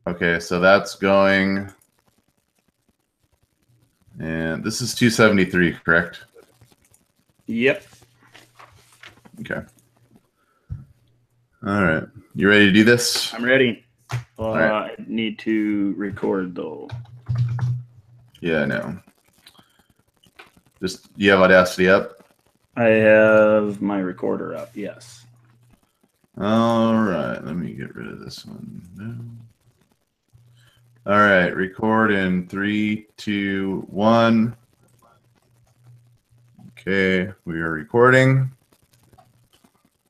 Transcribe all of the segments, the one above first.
Okay, so that's going, and this is 273, correct? Yep. Okay. All right. You ready to do this? I'm ready. right. I need to record, though. Yeah, I know. Just, you have Audacity up? I have my recorder up, yes. All right. Let me get rid of this one. No. All right. Record in 3, 2, 1. Okay. We are recording.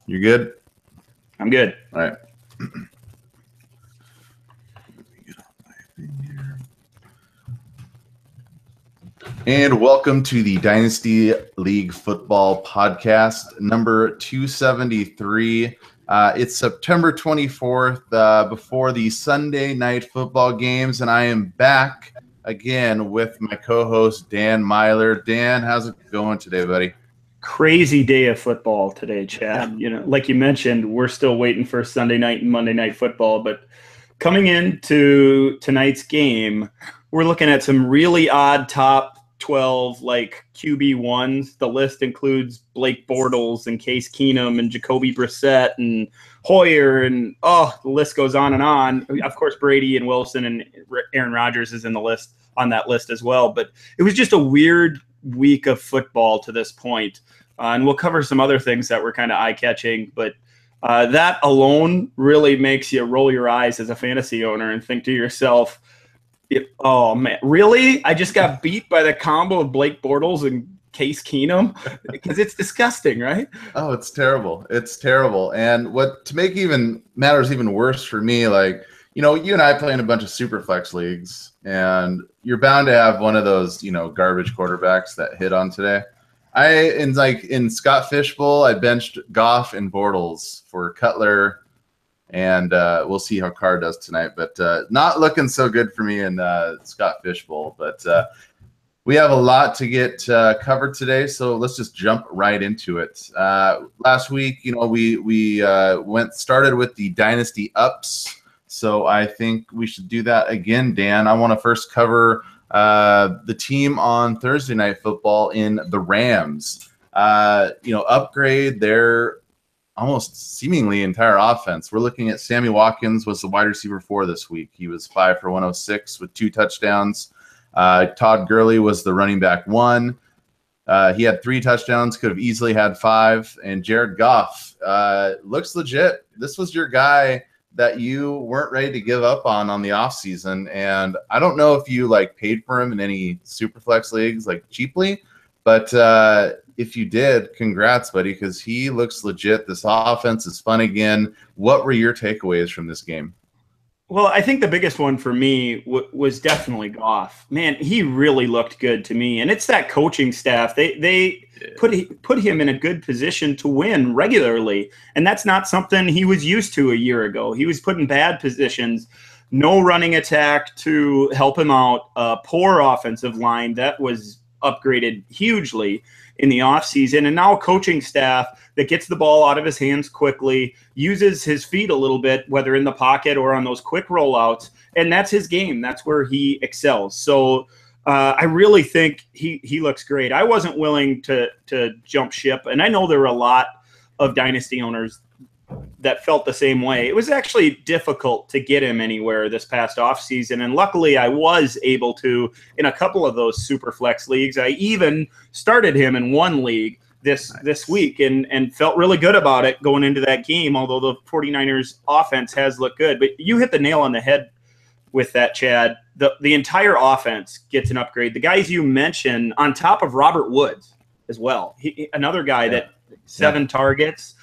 You good? I'm good. All right. And welcome to the Dynasty League Football Podcast, number 273. It's September 24th, before the Sunday night football games, and I am back again with my co-host, Dan Myler. Dan, how's it going today, buddy? Crazy day of football today, Chad. You know, like you mentioned, we're still waiting for Sunday night and Monday night football, but coming into tonight's game, we're looking at some really odd top 12 like QB1s. The list includes Blake Bortles and Case Keenum and Jacoby Brissett and Hoyer, and the list goes on and on. Of course, Brady and Wilson and Aaron Rodgers is in the list on that list as well. But it was just a weird week of football to this point. And we'll cover some other things that were kind of eye-catching, but that alone really makes you roll your eyes as a fantasy owner and think to yourself, oh, man, really? I just got beat by the combo of Blake Bortles and Case Keenum? Because it's disgusting, right? Oh, it's terrible. It's terrible. And what to make matters even worse for me, like, you know, you and I play in a bunch of super flex leagues, and you're bound to have one of those, you know, garbage quarterbacks that hit on today. In Scott Fishbowl, I benched Goff and Bortles for Cutler, and we'll see how Carr does tonight. But not looking so good for me in Scott Fishbowl. But we have a lot to get covered today, so let's just jump right into it. Last week, you know, we started with the Dynasty Ups, so I think we should do that again, Dan. I want to first cover the team on Thursday Night Football in the Rams. Upgrade their almost seemingly entire offense. We're looking at Sammy Watkins was the wide receiver 4 this week. He was 5 for 106 with 2 touchdowns. Todd Gurley was the running back 1. He had 3 touchdowns, could have easily had 5. And Jared Goff looks legit. This was your guy that you weren't ready to give up on the offseason. And I don't know if you paid for him in any Superflex leagues cheaply, but if you did, congrats, buddy, because he looks legit. This offense is fun again. What were your takeaways from this game? Well, I think the biggest one for me was definitely Goff. Man, he really looked good to me. And it's that coaching staff. They put him in a good position to win regularly. And that's not something he was used to a year ago. He was put in bad positions, no running attack to help him out, poor offensive line that was upgraded hugely in the offseason, and now a coaching staff that gets the ball out of his hands quickly, uses his feet a little bit, whether in the pocket or on those quick rollouts, and that's his game. That's where he excels. So I really think he looks great. I wasn't willing to jump ship, and I know there were a lot of dynasty owners that felt the same way. It was actually difficult to get him anywhere this past offseason, and luckily I was able to in a couple of those super flex leagues. I even started him in one league this week and felt really good about it going into that game, although the 49ers offense has looked good. But you hit the nail on the head with that, Chad. The entire offense gets an upgrade. The guys you mentioned on top of Robert Woods as well. Another guy that 7 targets.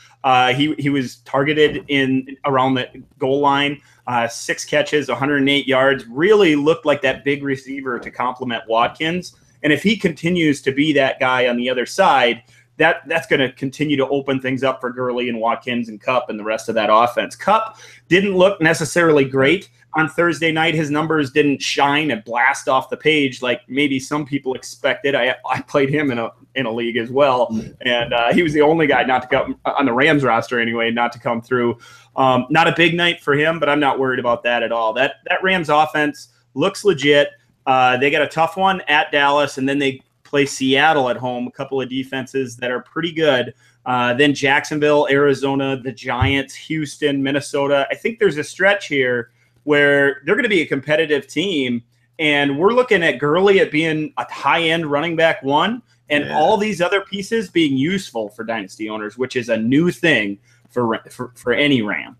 He was targeted in around the goal line, 6 catches, 108 yards, really looked like that big receiver to complement Watkins. And if he continues to be that guy on the other side, that's going to continue to open things up for Gurley and Watkins and Kupp and the rest of that offense. Kupp didn't look necessarily great on Thursday night, his numbers didn't shine and blast off the page like maybe some people expected. I played him in a league as well, and he was the only guy not to come on the Rams roster anyway, not to come through. Not a big night for him, but I'm not worried about that at all. That Rams offense looks legit. They got a tough one at Dallas, and then they play Seattle at home, a couple of defenses that are pretty good. Then Jacksonville, Arizona, the Giants, Houston, Minnesota. I think there's a stretch here where they're going to be a competitive team, and we're looking at Gurley at being a high-end running back one, and all these other pieces being useful for dynasty owners, which is a new thing for any Ram.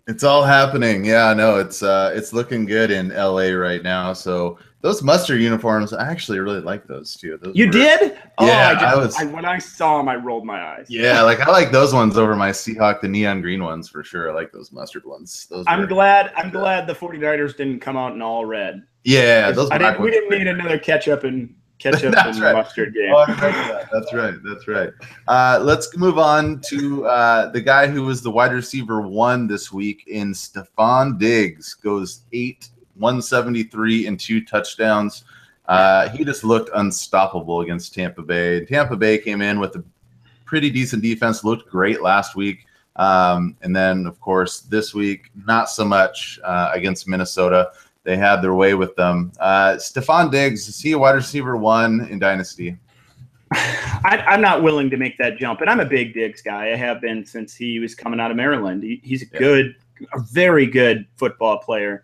It's all happening. Yeah, no, it's looking good in LA right now. So those mustard uniforms, I actually really like those too. You did? Yeah, when I saw them, I rolled my eyes. Yeah, like I like those ones over my Seahawk, the neon green ones for sure. I like those mustard ones. I'm glad the 49ers didn't come out in all red. Yeah, we didn't need another ketchup and right. Mustard game. Oh, I remember that. That's right. Let's move on to the guy who was the wide receiver 1 this week in Stephon Diggs. Goes 173 and 2 touchdowns. He just looked unstoppable against Tampa Bay. Tampa Bay came in with a pretty decent defense, looked great last week. And then, of course, this week, not so much against Minnesota. They had their way with them. Stephon Diggs, is he a wide receiver 1 in Dynasty? I'm not willing to make that jump, and I'm a big Diggs guy. I have been since he was coming out of Maryland. He's a very good football player.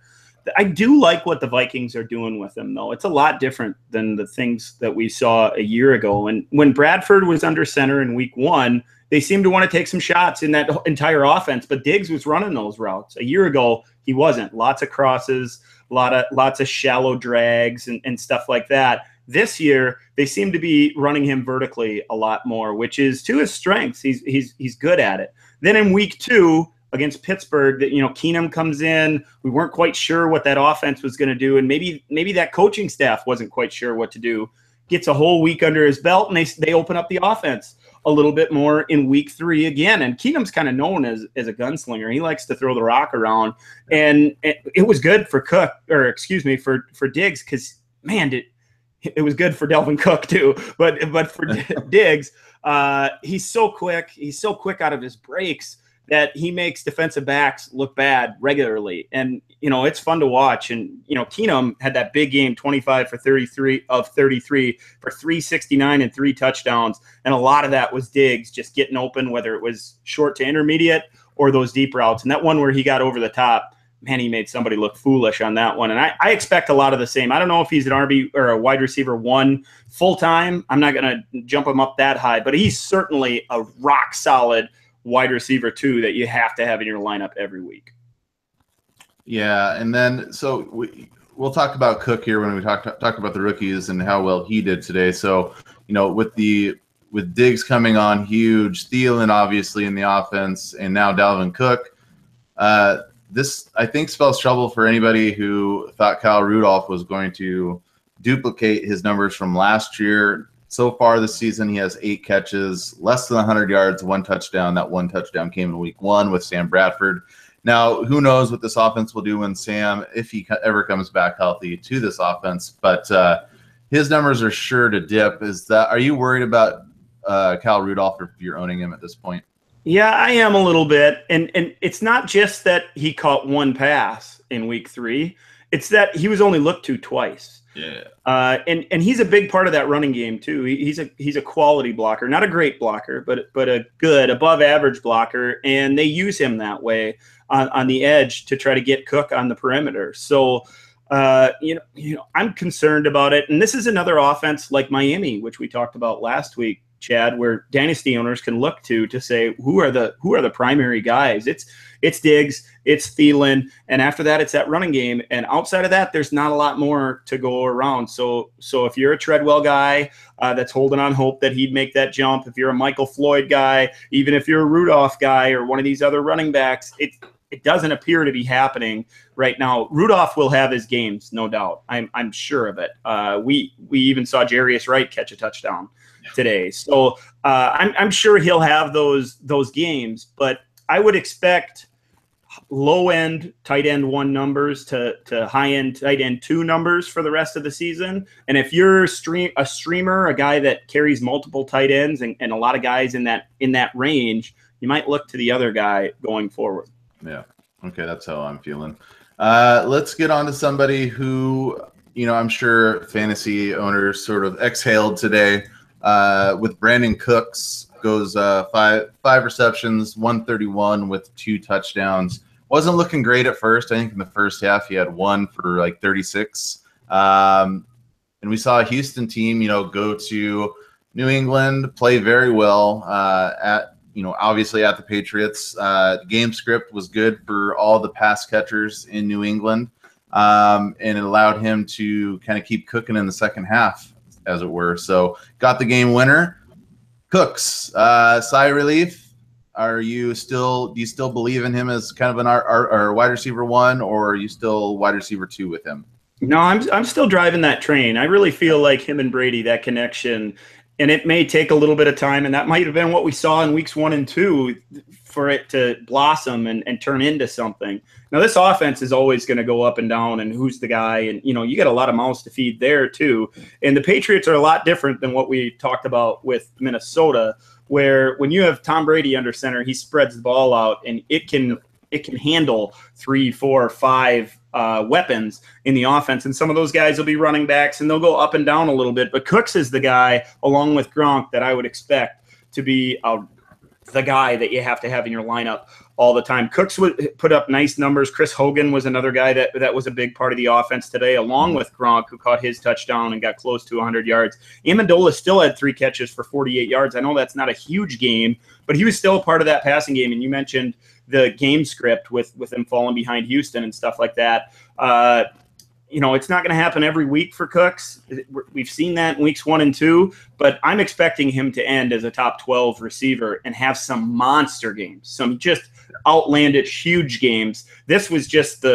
I do like what the Vikings are doing with him, though. It's a lot different than the things that we saw a year ago. And when Bradford was under center in week 1, they seemed to want to take some shots in that entire offense, but Diggs was running those routes. A year ago, he wasn't. Lots of crosses, lots of shallow drags and stuff like that. This year, they seem to be running him vertically a lot more, which is to his strengths. He's good at it. Then in week 2 against Pittsburgh, Keenum comes in. We weren't quite sure what that offense was going to do, and maybe that coaching staff wasn't quite sure what to do. Gets a whole week under his belt, and they open up the offense a little bit more in week 3 again. And Keenum's kind of known as a gunslinger. He likes to throw the rock around, and it was good for for Diggs, because man, it was good for Delvin Cook too. But for Diggs, he's so quick. He's so quick out of his breaks that he makes defensive backs look bad regularly. And, it's fun to watch. And, Keenum had that big game, 25 for 33 for 369 and 3 touchdowns. And a lot of that was Diggs just getting open, whether it was short to intermediate or those deep routes. And that one where he got over the top, man, he made somebody look foolish on that one. And I expect a lot of the same. I don't know if he's an RB or a wide receiver 1 full-time. I'm not going to jump him up that high, but he's certainly a rock solid wide receiver 2 that you have to have in your lineup every week. Yeah, and then so we'll talk about Cook here when we talk about the rookies and how well he did today. So, with Diggs coming on huge, Thielen obviously in the offense, and now Dalvin Cook, this I think spells trouble for anybody who thought Kyle Rudolph was going to duplicate his numbers from last year. So far this season, he has 8 catches, less than 100 yards, 1 touchdown. That 1 touchdown came in week 1 with Sam Bradford. Now, who knows what this offense will do when Sam, if he ever comes back healthy to this offense, but his numbers are sure to dip. Are you worried about Kyle Rudolph if you're owning him at this point? Yeah, I am a little bit. And it's not just that he caught 1 pass in week 3. It's that he was only looked to twice. Yeah. And he's a big part of that running game too. He's a quality blocker, not a great blocker, but a good above average blocker. And they use him that way on the edge to try to get Cook on the perimeter. So, I'm concerned about it. And this is another offense like Miami, which we talked about last week, Chad, where dynasty owners can look to say who are the primary guys. It's Diggs, it's Thielen, and after that it's that running game. And outside of that, there's not a lot more to go around. So if you're a Treadwell guy that's holding on hope that he'd make that jump, if you're a Michael Floyd guy, even if you're a Rudolph guy or one of these other running backs, it doesn't appear to be happening right now. Rudolph will have his games, no doubt. I'm sure of it. We even saw Jarius Wright catch a touchdown today. So I'm sure he'll have those games, but I would expect low end tight end 1 numbers to high end tight end 2 numbers for the rest of the season. And if you're a streamer, a guy that carries multiple tight ends and a lot of guys in that range, you might look to the other guy going forward. Yeah. Okay. That's how I'm feeling. Let's get on to somebody who, I'm sure fantasy owners sort of exhaled today with Brandon Cooks. Goes five receptions, 131 with 2 touchdowns. Wasn't looking great at first. I think in the first half he had 1 for like 36. And we saw a Houston team, go to New England, play very well obviously at the Patriots. The game script was good for all the pass catchers in New England, and it allowed him to kind of keep cooking in the second half, as it were. So got the game winner. Cooks, sigh of relief. Do you still believe in him as kind of an our wide receiver 1, or are you still wide receiver 2 with him? No, I'm still driving that train. I really feel like him and Brady, that connection, and it may take a little bit of time, and that might have been what we saw in weeks 1 and 2 for it to blossom and turn into something. Now, this offense is always going to go up and down, and who's the guy, and you got a lot of mouths to feed there too. And the Patriots are a lot different than what we talked about with Minnesota, where when you have Tom Brady under center, he spreads the ball out, and it can handle 3, 4, 5 weapons in the offense. And some of those guys will be running backs, and they'll go up and down a little bit. But Cooks is the guy, along with Gronk, that I would expect to be the guy that you have to have in your lineup all the time. Cooks would put up nice numbers. Chris Hogan was another guy that was a big part of the offense today, along with Gronk, who caught his touchdown and got close to 100 yards. Amendola still had 3 catches for 48 yards. I know that's not a huge game, but he was still a part of that passing game. And you mentioned the game script with them falling behind Houston and stuff like that. It's not going to happen every week for Cooks. We've seen that in weeks 1 and 2, but I'm expecting him to end as a top 12 receiver and have some monster games, some just outlandish, huge games. This was just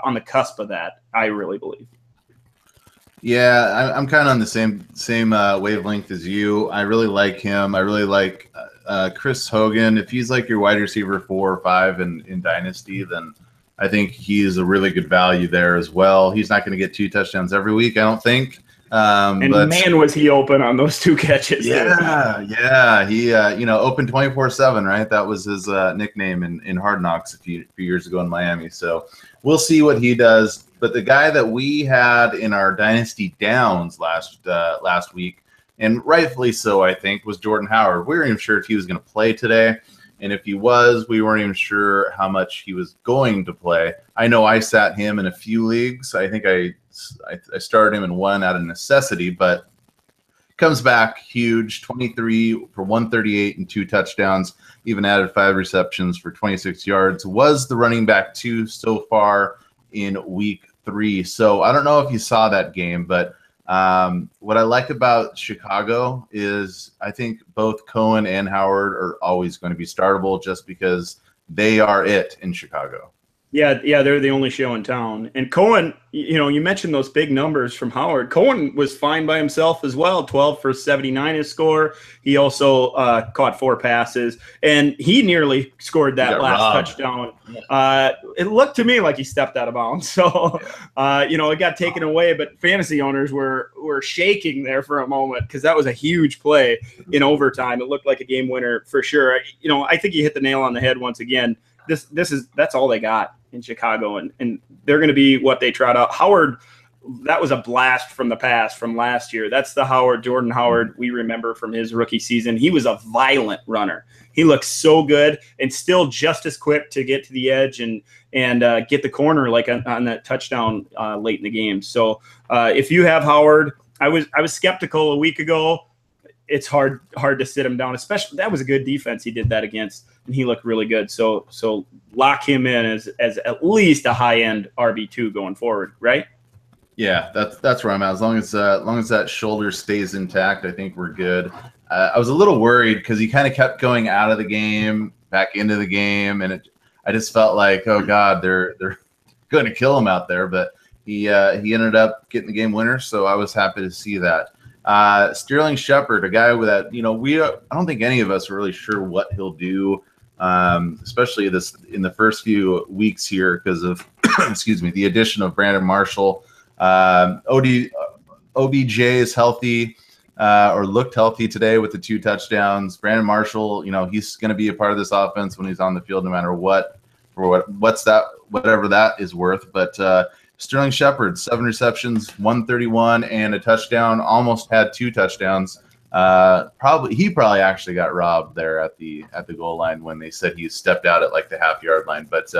on the cusp of that, I really believe. Yeah, I'm kind of on the same wavelength as you. I really like him. I really like Chris Hogan. If he's like your wide receiver 4 or 5 in Dynasty, then I think he's a really good value there as well. He's not going to get 2 touchdowns every week, I don't think. But man, was he open on those 2 catches. Yeah. He, open 24/7, right? That was his nickname in Hard Knocks a few years ago in Miami. So we'll see what he does. But the guy that we had in our Dynasty Downs last week, and rightfully so, I think, was Jordan Howard. We weren't even sure if he was going to play today. And if he was, we weren't even sure how much he was going to play. I know I sat him in a few leagues. I think I started him in 1 out of necessity, but comes back huge, 23 for 138 and 2 touchdowns, even added 5 receptions for 26 yards. Was the running back 2 so far in week 3. So I don't know if you saw that game, but what I like about Chicago is I think both Cohen and Howard are always going to be startable just because they are it in Chicago. Yeah, they're the only show in town. And Cohen, you mentioned those big numbers from Howard. Cohen was fine by himself as well, 12 for 79 his score. He also caught 4 passes, and he nearly scored that last touchdown. It looked to me like he stepped out of bounds. So, it got taken away, but fantasy owners were shaking there for a moment because that was a huge play in overtime. It looked like a game winner for sure. I think you hit the nail on the head once again. That's all they got in Chicago, and they're going to be what they trot out. Howard, that was a blast from the past from last year. That's the Jordan Howard we remember from his rookie season. He was a violent runner. He looks so good and still just as quick to get to the edge and get the corner like on that touchdown late in the game. So if you have Howard, I was skeptical a week ago. It's hard to sit him down, especially that was a good defense he did that against, and he looked really good. So lock him in as at least a high-end RB2 going forward, right? Yeah, that's where I'm at. As long as that shoulder stays intact, I think we're good. I was a little worried because he kind of kept going out of the game, back into the game, and I just felt like, oh God, they're going to kill him out there. But he ended up getting the game winner, so I was happy to see that. Sterling Shepard, a guy with that, I don't think any of us are really sure what he'll do especially this in the first few weeks here because of excuse me, the addition of Brandon Marshall. OBJ is healthy or looked healthy today with the 2 touchdowns. Brandon Marshall, he's going to be a part of this offense when he's on the field, no matter what, for whatever that is worth. But Sterling Shepard, 7 receptions, 131, and a touchdown. Almost had 2 touchdowns. He probably actually got robbed there at the goal line when they said he stepped out at like the half-yard line. But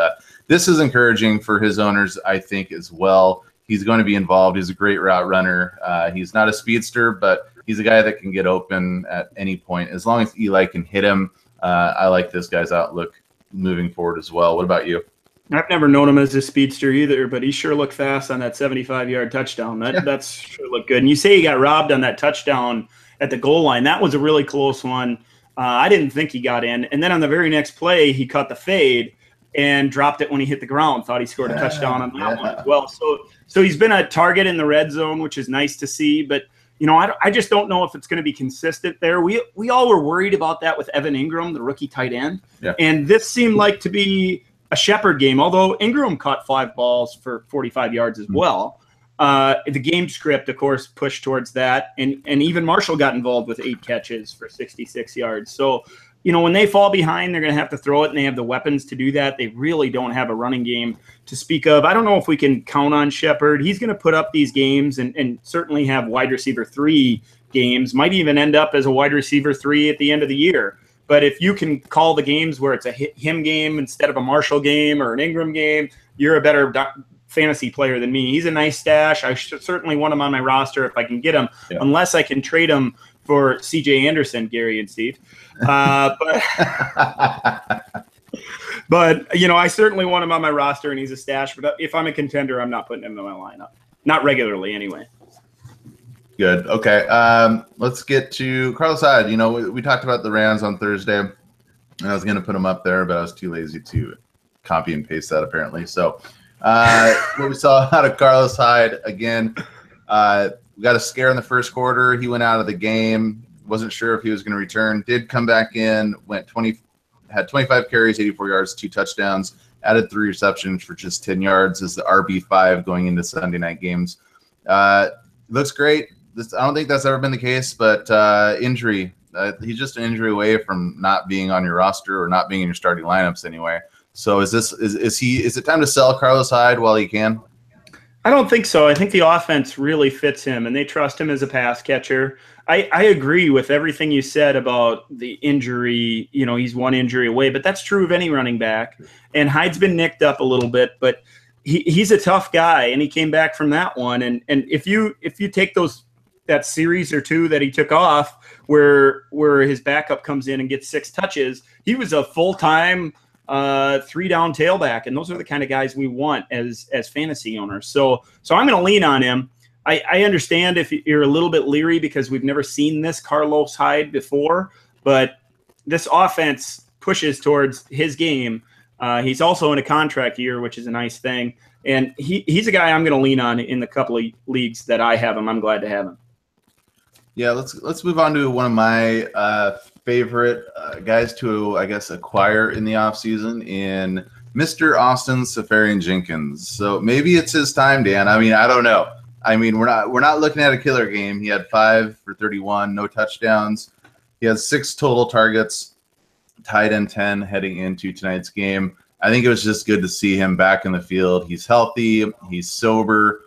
this is encouraging for his owners, I think, as well. He's going to be involved. He's a great route runner. He's not a speedster, but he's a guy that can get open at any point. As long as Eli can hit him, I like this guy's outlook moving forward as well. What about you? I've never known him as a speedster either, but he sure looked fast on that 75-yard touchdown. That's sure looked good. And you say he got robbed on that touchdown at the goal line. That was a really close one. I didn't think he got in. And then on the very next play, he caught the fade and dropped it when he hit the ground. Thought he scored a touchdown on that one as well. So he's been a target in the red zone, which is nice to see. But, I just don't know if it's going to be consistent there. We all were worried about that with Evan Ingram, the rookie tight end. Yeah. And this seemed like to be a Shepard game, although Ingram caught 5 balls for 45 yards as well. The game script, of course, pushed towards that. And even Marshall got involved with 8 catches for 66 yards. So, when they fall behind, they're going to have to throw it, and they have the weapons to do that. They really don't have a running game to speak of. I don't know if we can count on Shepard. He's going to put up these games and certainly have wide receiver 3 games, might even end up as a wide receiver 3 at the end of the year. But if you can call the games where it's a him game instead of a Marshall game or an Ingram game, you're a better fantasy player than me. He's a nice stash. I should certainly want him on my roster if I can get him, unless I can trade him for CJ Anderson, Gary and Steve. But I certainly want him on my roster, and he's a stash. But if I'm a contender, I'm not putting him in my lineup. Not regularly, anyway. Good. Okay. Let's get to Carlos Hyde. We talked about the Rams on Thursday. And I was going to put him up there, but I was too lazy to copy and paste that, apparently. So what we saw out of Carlos Hyde, again, we got a scare in the first quarter. He went out of the game. Wasn't sure if he was going to return. Did come back in. Had 25 carries, 84 yards, 2 touchdowns. Added 3 receptions for just 10 yards as the RB5 going into Sunday night games. Looks great. I don't think that's ever been the case, but injury. He's just an injury away from not being on your roster or not being in your starting lineups anyway. So is it time to sell Carlos Hyde while he can? I don't think so. I think the offense really fits him, and they trust him as a pass catcher. I agree with everything you said about the injury. He's one injury away, but that's true of any running back. And Hyde's been nicked up a little bit, but he's a tough guy, and he came back from that one. And if you take that series or 2 that he took off, where his backup comes in and gets 6 touches, he was a full-time 3-down tailback, and those are the kind of guys we want as fantasy owners. So I'm going to lean on him. I understand if you're a little bit leery because we've never seen this Carlos Hyde before, but this offense pushes towards his game. He's also in a contract year, which is a nice thing, and he's a guy I'm going to lean on in the couple of leagues that I have him. I'm glad to have him. Yeah, let's move on to one of my favorite guys to, I guess, acquire in the offseason in Mr. Austin Seferian-Jenkins. So maybe it's his time, Dan. I don't know. We're not looking at a killer game. He had 5 for 31, no touchdowns. He has 6 total targets, tied in 10 heading into tonight's game. I think it was just good to see him back in the field. He's healthy. He's sober.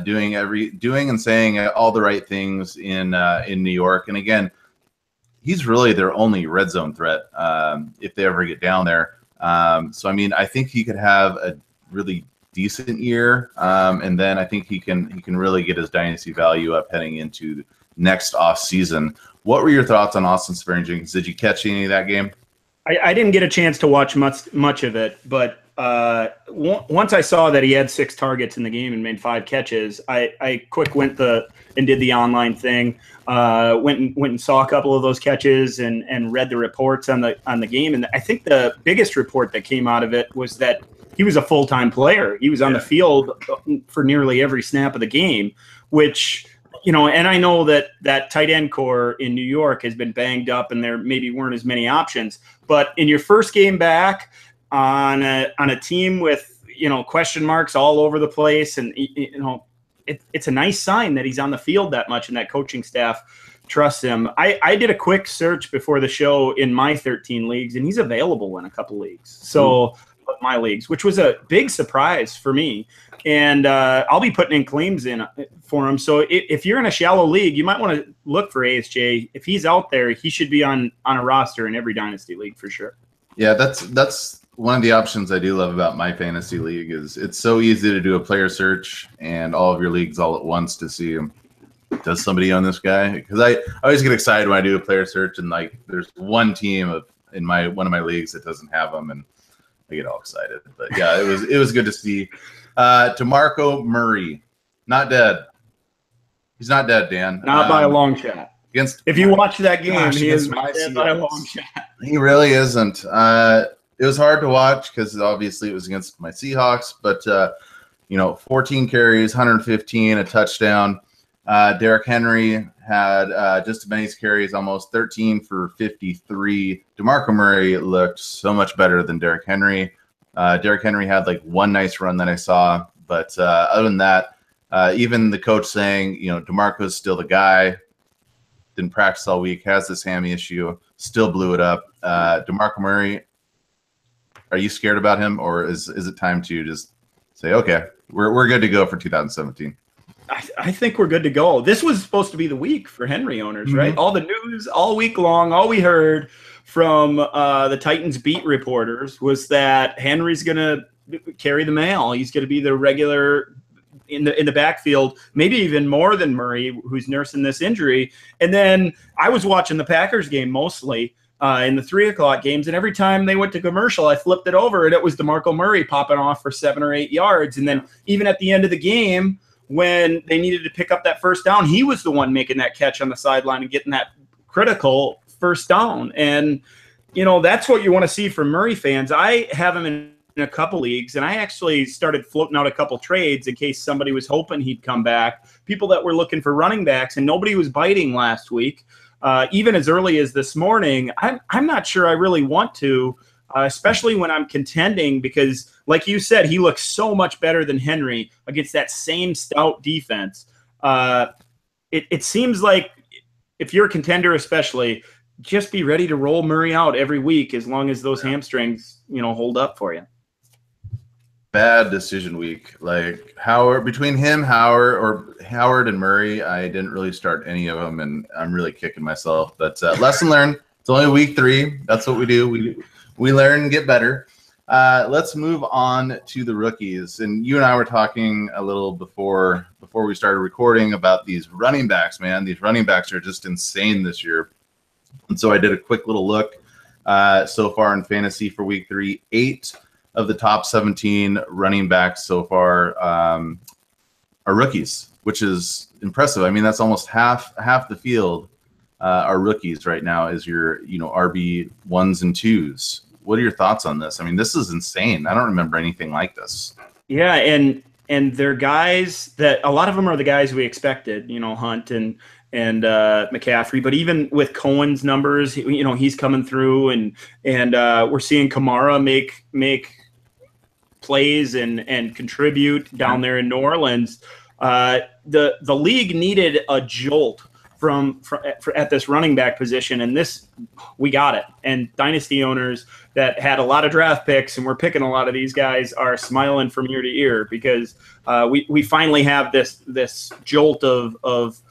Doing and saying all the right things in New York. And again, he's really their only red zone threat if they ever get down there. So I think he could have a really decent year, and then I think he can really get his dynasty value up heading into next off season. What were your thoughts on Austin Seferian-Jenkins? Did you catch any of that game? I didn't get a chance to watch much of it, but once I saw that he had 6 targets in the game and made 5 catches, I went and did the online thing. Went and saw a couple of those catches and read the reports on the game. And I think the biggest report that came out of it was that he was a full-time player. He was on the field for nearly every snap of the game, which and I know that tight end core in New York has been banged up and there maybe weren't as many options. But in your first game back on a team with, question marks all over the place, and, it's a nice sign that he's on the field that much and that coaching staff trusts him. I did a quick search before the show in my 13 leagues, and he's available in a couple leagues. So my leagues, which was a big surprise for me. And I'll be putting in claims in for him. So if you're in a shallow league, you might want to look for ASJ. If he's out there, he should be on a roster in every dynasty league for sure. Yeah, that's one of the options I do love about my fantasy league is it's so easy to do a player search and all of your leagues all at once to see does somebody own this guy? Because I always get excited when I do a player search and like there's one team in one of my leagues that doesn't have them, and I get all excited. But yeah, it was good to see. DeMarco Murray, not dead. He's not dead, Dan. Not by a long shot. If you watch that game, he is not dead by a long shot. He really isn't. It was hard to watch because obviously it was against my Seahawks, but 14 carries, 115, a touchdown. Derrick Henry had just as many carries, almost 13 for 53. DeMarco Murray looked so much better than Derrick Henry. Derrick Henry had like one nice run that I saw, but other than that, even the coach saying, DeMarco's still the guy, didn't practice all week, has this hammy issue, still blew it up. DeMarco Murray, are you scared about him, or is it time to just say, okay, we're good to go for 2017? I think we're good to go. This was supposed to be the week for Henry owners, right? All the news all week long, all we heard from the Titans beat reporters was that Henry's going to carry the mail. He's going to be the regular in the backfield, maybe even more than Murray, who's nursing this injury. And then I was watching the Packers game mostly in the 3:00 games, and every time they went to commercial, I flipped it over, and it was DeMarco Murray popping off for 7 or 8 yards. And then even at the end of the game, when they needed to pick up that first down, he was the one making that catch on the sideline and getting that critical first down. And, that's what you want to see from Murray fans. I have him in a couple leagues, and I actually started floating out a couple trades in case somebody was hoping he'd come back, people that were looking for running backs, and nobody was biting last week. Even as early as this morning, I'm not sure I really want to, especially when I'm contending, because like you said, he looks so much better than Henry against that same stout defense. It seems like if you're a contender, especially, just be ready to roll Murray out every week as long as those hamstrings, hold up for you. Bad decision week. Like between Howard and Murray, I didn't really start any of them, and I'm really kicking myself. But lesson learned. It's only week 3. That's what we do. We learn and get better. Let's move on to the rookies. And you and I were talking a little before we started recording about these running backs, man. These running backs are just insane this year. And so I did a quick little look so far in fantasy for week 3. 8 of the top 17 running backs so far are rookies, which is impressive. I mean, that's almost half the field are rookies right now as your RB 1s and 2s. What are your thoughts on this? I mean, this is insane. I don't remember anything like this. Yeah, and they're guys that a lot of them are the guys we expected, Hunt and McCaffrey. But even with Cohen's numbers, he's coming through, and we're seeing Kamara make plays and contribute down there in New Orleans. The league needed a jolt at this running back position, and we got it. And dynasty owners that had a lot of draft picks and we're picking a lot of these guys are smiling from ear to ear because we finally have this jolt of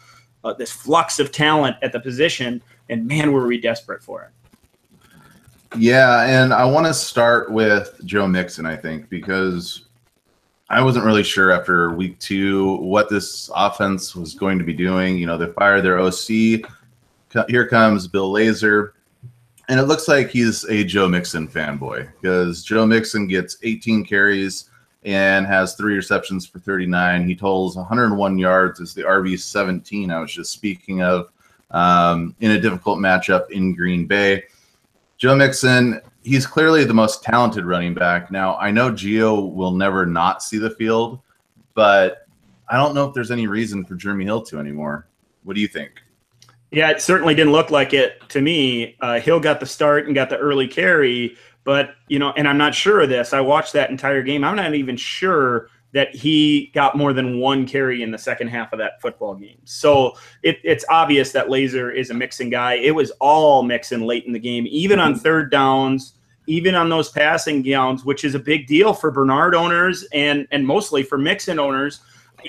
this flux of talent at the position, and man, were we desperate for it. Yeah, and I want to start with Joe Mixon, I think, because I wasn't really sure after week 2 what this offense was going to be doing. They fired their OC. Here comes Bill Lazor. And it looks like he's a Joe Mixon fanboy because Joe Mixon gets 18 carries and has 3 receptions for 39. He totals 101 yards as the RB17 I was just speaking of in a difficult matchup in Green Bay. Joe Mixon, he's clearly the most talented running back. Now, I know Gio will never not see the field, but I don't know if there's any reason for Jeremy Hill to anymore. What do you think? Yeah, it certainly didn't look like it to me. Hill got the start and got the early carry, but, and I'm not sure of this. I watched that entire game. I'm not even sure that he got more than one carry in the second half of that football game. So it's obvious that Laser is a Mixon guy. It was all Mixon late in the game, even on third downs, even on those passing downs, which is a big deal for Bernard owners and mostly for Mixon owners.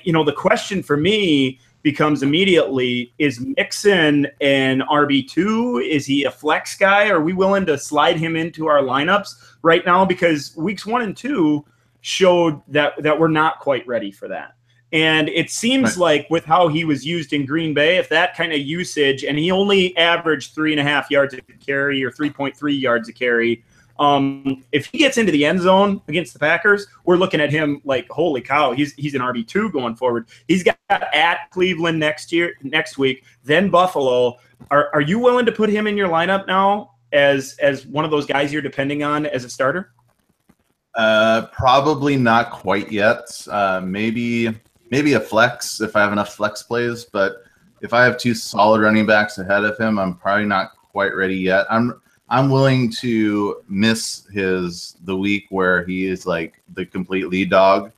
The question for me becomes immediately, is Mixon an RB2? Is he a flex guy? Are we willing to slide him into our lineups right now? Because weeks 1 and 2 showed that we're not quite ready for that. And it seems like with how he was used in Green Bay, if that kind of usage, and he only averaged 3.5 yards a carry or 3.3 yards a carry, if he gets into the end zone against the Packers, we're looking at him like, holy cow, he's an RB2 going forward. He's got at Cleveland next week, then Buffalo. Are you willing to put him in your lineup now as one of those guys you're depending on as a starter? Probably not quite yet. Maybe a flex if I have enough flex plays, but if I have 2 solid running backs ahead of him, I'm probably not quite ready yet. I'm willing to miss the week where he is like the complete lead dog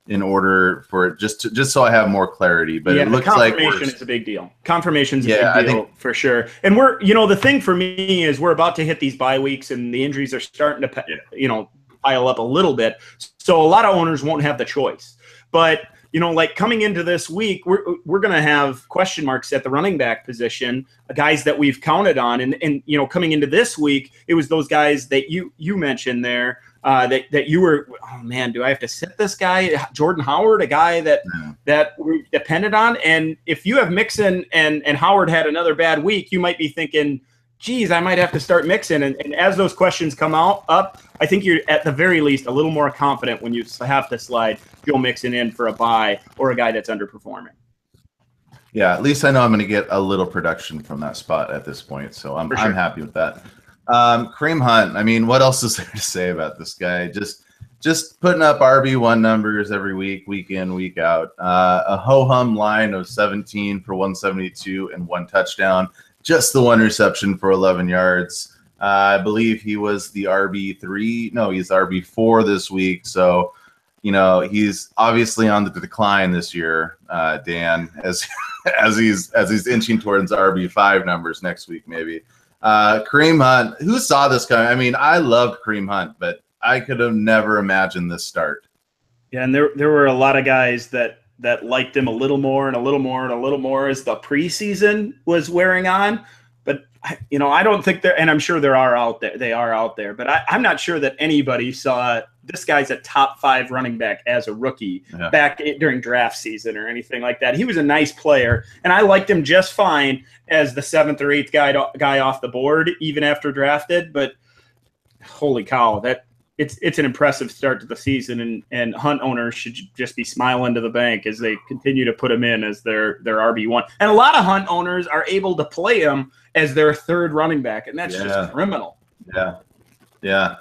in order for it just so I have more clarity. But yeah, it looks confirmation is a big deal. Confirmation's a big deal for sure. And we're, the thing for me is we're about to hit these bye weeks and the injuries are starting to, pile up a little bit. So a lot of owners won't have the choice. But like coming into this week, we're going to have question marks at the running back position, guys that we've counted on. And coming into this week, it was those guys that you mentioned there that you were, oh man, do I have to sit this guy? Jordan Howard, a guy that we depended on. And if you have Mixon and Howard had another bad week, you might be thinking, geez, I might have to start Mixon. And as those questions come up, I think you're at the very least a little more confident when you have to slide Joe Mixon in for a bye or a guy that's underperforming. Yeah, at least I know I'm going to get a little production from that spot at this point. So I'm happy with that. Kareem Hunt, I mean, what else is there to say about this guy? Just putting up RB1 numbers every week in, week out. A ho-hum line of 17 for 172 and 1 touchdown. Just the 1 reception for 11 yards. I believe he was the RB3. No, he's RB4 this week. So, he's obviously on the decline this year, Dan, as he's inching towards RB5 numbers next week, maybe. Kareem Hunt, who saw this coming? I mean, I loved Kareem Hunt, but I could have never imagined this start. Yeah, and there were a lot of guys that liked him a little more and a little more and a little more as the preseason was wearing on. But, I don't think and I'm sure they are out there, but I'm not sure that anybody saw this guy's a top 5 running back as a rookie back during draft season or anything like that. He was a nice player, and I liked him just fine as the 7th or 8th guy off the board, even after drafted. But holy cow, it's an impressive start to the season, and Hunt owners should just be smiling to the bank as they continue to put him in as their RB1. And a lot of Hunt owners are able to play him as their 3rd running back, and that's just criminal. Yeah.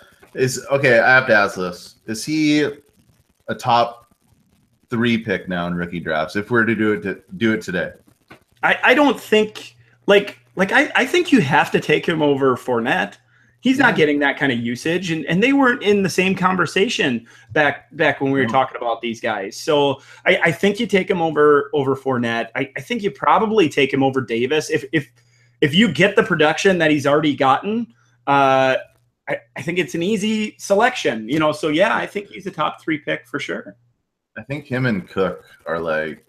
Okay, I have to ask this. Is he a top 3 pick now in rookie drafts if we're to do it today? I don't think I think you have to take him over Fournette. He's not getting that kind of usage, and they weren't in the same conversation back when we were talking about these guys. So I think you take him over Fournette. I think you probably take him over Davis if you get the production that he's already gotten. I think it's an easy selection, So yeah, I think he's a top 3 pick for sure. I think him and Cook are like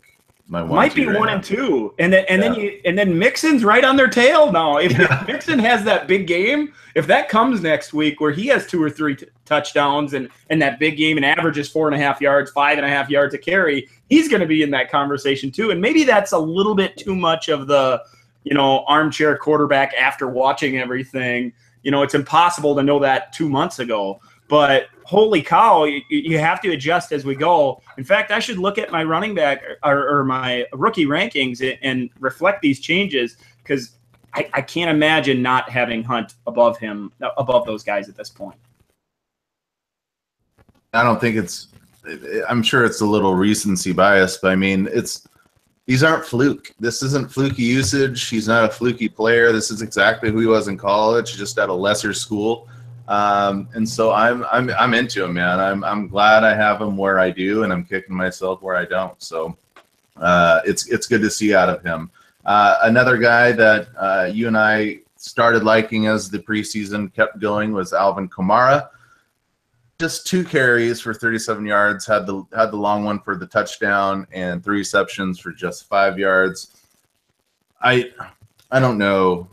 my 1, might be right 1 and 2, and then Mixon's right on their tail now. If Mixon has that big game, if that comes next week where he has 2 or 3 touchdowns and that big game and averages 4.5 yards, 5.5 yards a carry, he's going to be in that conversation too. And maybe that's a little bit too much of the armchair quarterback after watching everything. It's impossible to know that 2 months ago. But holy cow, you have to adjust as we go. In fact, I should look at my running back or my rookie rankings and reflect these changes because I can't imagine not having Hunt above those guys at this point. I don't think it's I'm sure it's a little recency bias, but I mean, these aren't fluke. This isn't fluky usage. He's not a fluky player. This is exactly who he was in college, just at a lesser school. And so I'm into him, man. I'm glad I have him where I do, and I'm kicking myself where I don't. So it's good to see out of him. Another guy that you and I started liking as the preseason kept going was Alvin Kamara. Just 2 carries for 37 yards, had the long one for the touchdown, and 3 receptions for just 5 yards. I don't know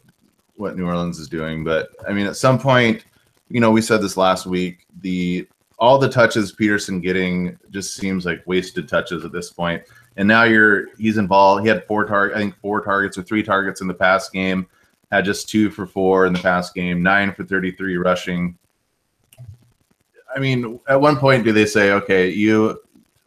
what New Orleans is doing, but I mean, at some point, we said this last week, all the touches Peterson getting just seems like wasted touches at this point. And now he's involved. He had 4 targets or 3 targets in the past game, had just 2 for 4 in the past game, 9 for 33 rushing. I mean, at one point, do they say, okay,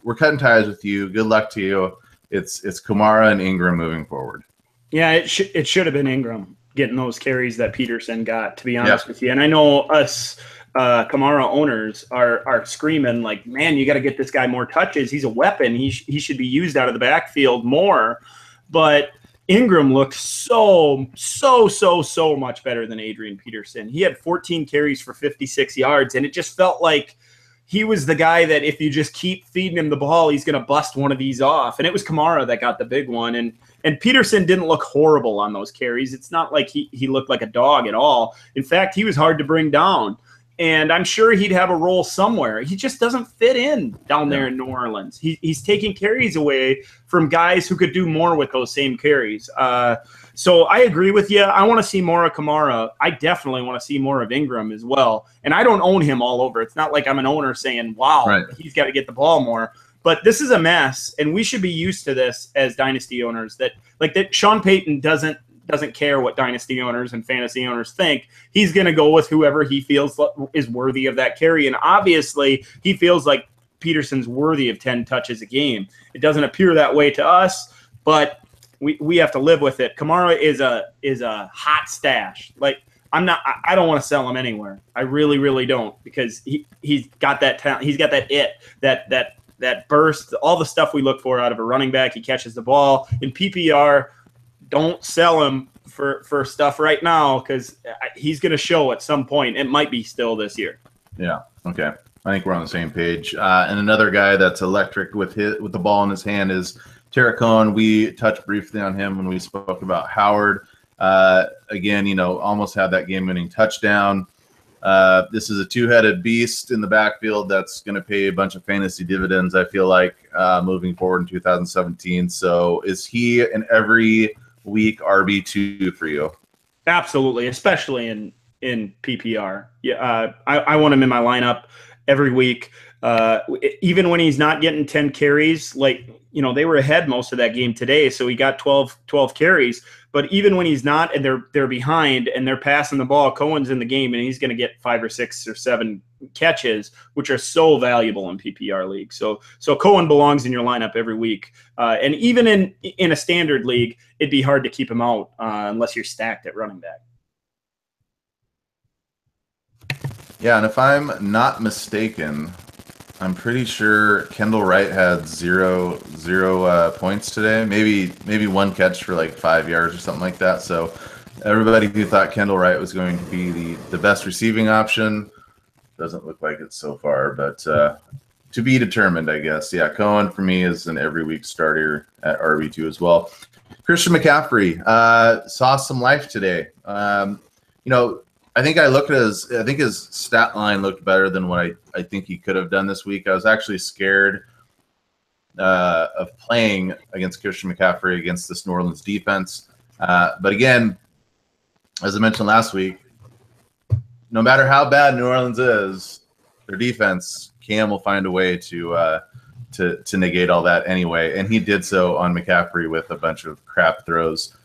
we're cutting ties with you. Good luck to you. It's Kamara and Ingram moving forward. Yeah, it should have been Ingram getting those carries that Peterson got, to be honest with you. And I know us Kamara owners are screaming like, man, you got to get this guy more touches. He's a weapon. He should be used out of the backfield more. But Ingram looked so much better than Adrian Peterson. He had 14 carries for 56 yards, and it just felt like he was the guy that if you just keep feeding him the ball, he's going to bust one of these off. And it was Kamara that got the big one. And Peterson didn't look horrible on those carries. It's not like he looked like a dog at all. In fact, he was hard to bring down. And I'm sure he'd have a role somewhere. He just doesn't fit in down there in New Orleans. He's taking carries away from guys who could do more with those same carries. So I agree with you. I want to see more of Kamara. I definitely want to see more of Ingram as well. And I don't own him all over. It's not like I'm an owner saying, wow, he's got to get the ball more. But this is a mess, and we should be used to this as dynasty owners. That Sean Payton doesn't care what dynasty owners and fantasy owners think. He's going to go with whoever he feels is worthy of that carry. And obviously, he feels like Peterson's worthy of 10 touches a game. It doesn't appear that way to us, but we have to live with it. Kamara is a hot stash. Like, I don't want to sell him anywhere. I really don't, because he's got that talent. He's got that that burst, all the stuff we look for out of a running back. He catches the ball in PPR. Don't sell him for stuff right now, because he's going to show at some point. It might be still this year. Yeah. Okay. I think we're on the same page. And another guy that's electric with the ball in his hand is Tarek Cohen. We touched briefly on him when we spoke about Howard. Again, almost had that game-winning touchdown. This is a 2-headed beast in the backfield that's going to pay a bunch of fantasy dividends, I feel like, moving forward in 2017. So is he an every week RB2 for you? Absolutely, especially in PPR. Yeah, I want him in my lineup every week. Even when he's not getting 10 carries, they were ahead most of that game today, so he got 12 carries. But even when he's not, and they're behind and they're passing the ball, Cohen's in the game, and he's going to get 5 or 6 or 7 catches, which are so valuable in PPR leagues. So Cohen belongs in your lineup every week. And even in a standard league, it'd be hard to keep him out unless you're stacked at running back. Yeah, and if I'm not mistaken, I'm pretty sure Kendall Wright had zero points today. Maybe 1 catch for like 5 yards or something like that. So everybody who thought Kendall Wright was going to be the best receiving option, doesn't look like it so far. But to be determined, I guess. Yeah, Cohen for me is an every week starter at RB2 as well. Christian McCaffrey saw some life today. I think his stat line looked better than what I think he could have done this week. I was actually scared of playing against Christian McCaffrey against this New Orleans defense. But again, as I mentioned last week, no matter how bad New Orleans is, their defense, Cam will find a way to negate all that anyway. And he did so on McCaffrey with a bunch of crap throws.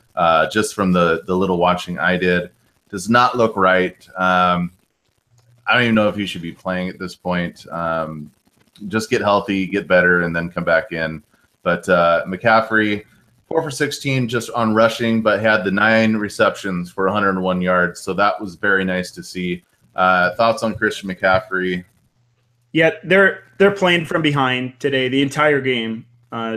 Just from the little watching I did. Does not look right. I don't even know if he should be playing at this point. Just get healthy, get better, and then come back in. But McCaffrey, 4 for 16 just on rushing, but had the 9 receptions for 101 yards. So that was very nice to see. Thoughts on Christian McCaffrey? Yeah, they're playing from behind today the entire game.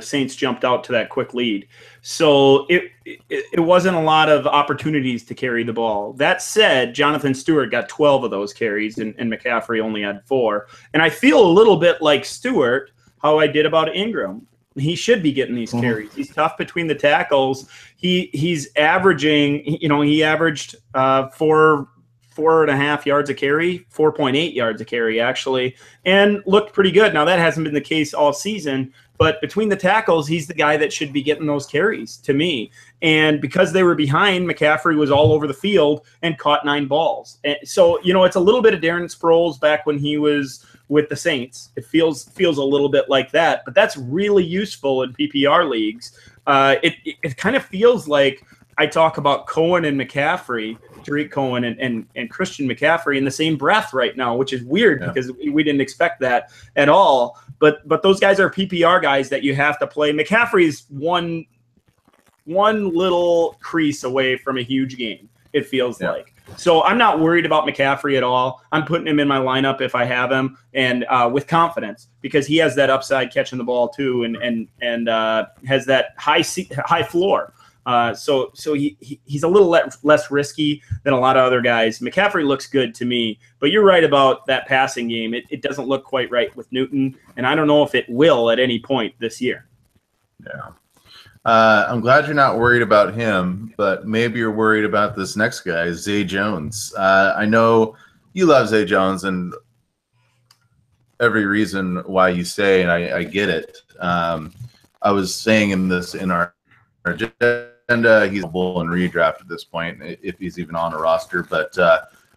Saints jumped out to that quick lead, so it wasn't a lot of opportunities to carry the ball. That said, Jonathan Stewart got 12 of those carries, and McCaffrey only had 4. And I feel a little bit like Stewart, how I did about Ingram. He should be getting these carries. He's tough between the tackles. He's averaging. He averaged 4.5 yards a carry, 4.8 yards a carry actually, and looked pretty good. Now that hasn't been the case all season, but between the tackles, he's the guy that should be getting those carries to me. And because they were behind, McCaffrey was all over the field and caught 9 balls. And so, it's a little bit of Darren Sproles back when he was with the Saints. It feels a little bit like that, but that's really useful in PPR leagues. It kind of feels like I talk about Cohen and McCaffrey, Tariq Cohen and Christian McCaffrey in the same breath right now, which is weird because we didn't expect that at all. But those guys are PPR guys that you have to play. McCaffrey's one little crease away from a huge game, it feels like. So I'm not worried about McCaffrey at all. I'm putting him in my lineup if I have him, and with confidence, because he has that upside catching the ball too, and has that high floor. So he's a little less risky than a lot of other guys. McCaffrey looks good to me, but you're right about that passing game. It doesn't look quite right with Newton, and I don't know if it will at any point this year. Yeah. I'm glad you're not worried about him, but maybe you're worried about this next guy, Zay Jones. I know you love Zay Jones, and every reason why you say, and I get it. I was saying in our agenda, he's a bull and redraft at this point, if he's even on a roster. But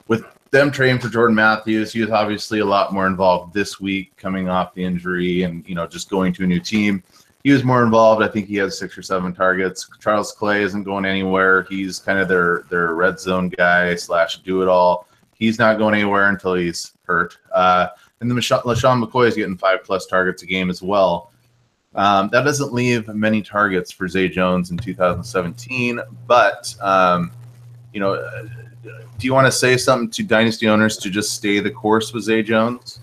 with them trading for Jordan Matthews, he was obviously a lot more involved this week, coming off the injury and just going to a new team. He was more involved. I think he has 6 or 7 targets. Charles Clay isn't going anywhere. He's kind of their red zone guy / do-it-all. He's not going anywhere until he's hurt. And then LaShawn McCoy is getting 5+ targets a game as well. That doesn't leave many targets for Zay Jones in 2017. But, do you want to say something to dynasty owners to just stay the course with Zay Jones?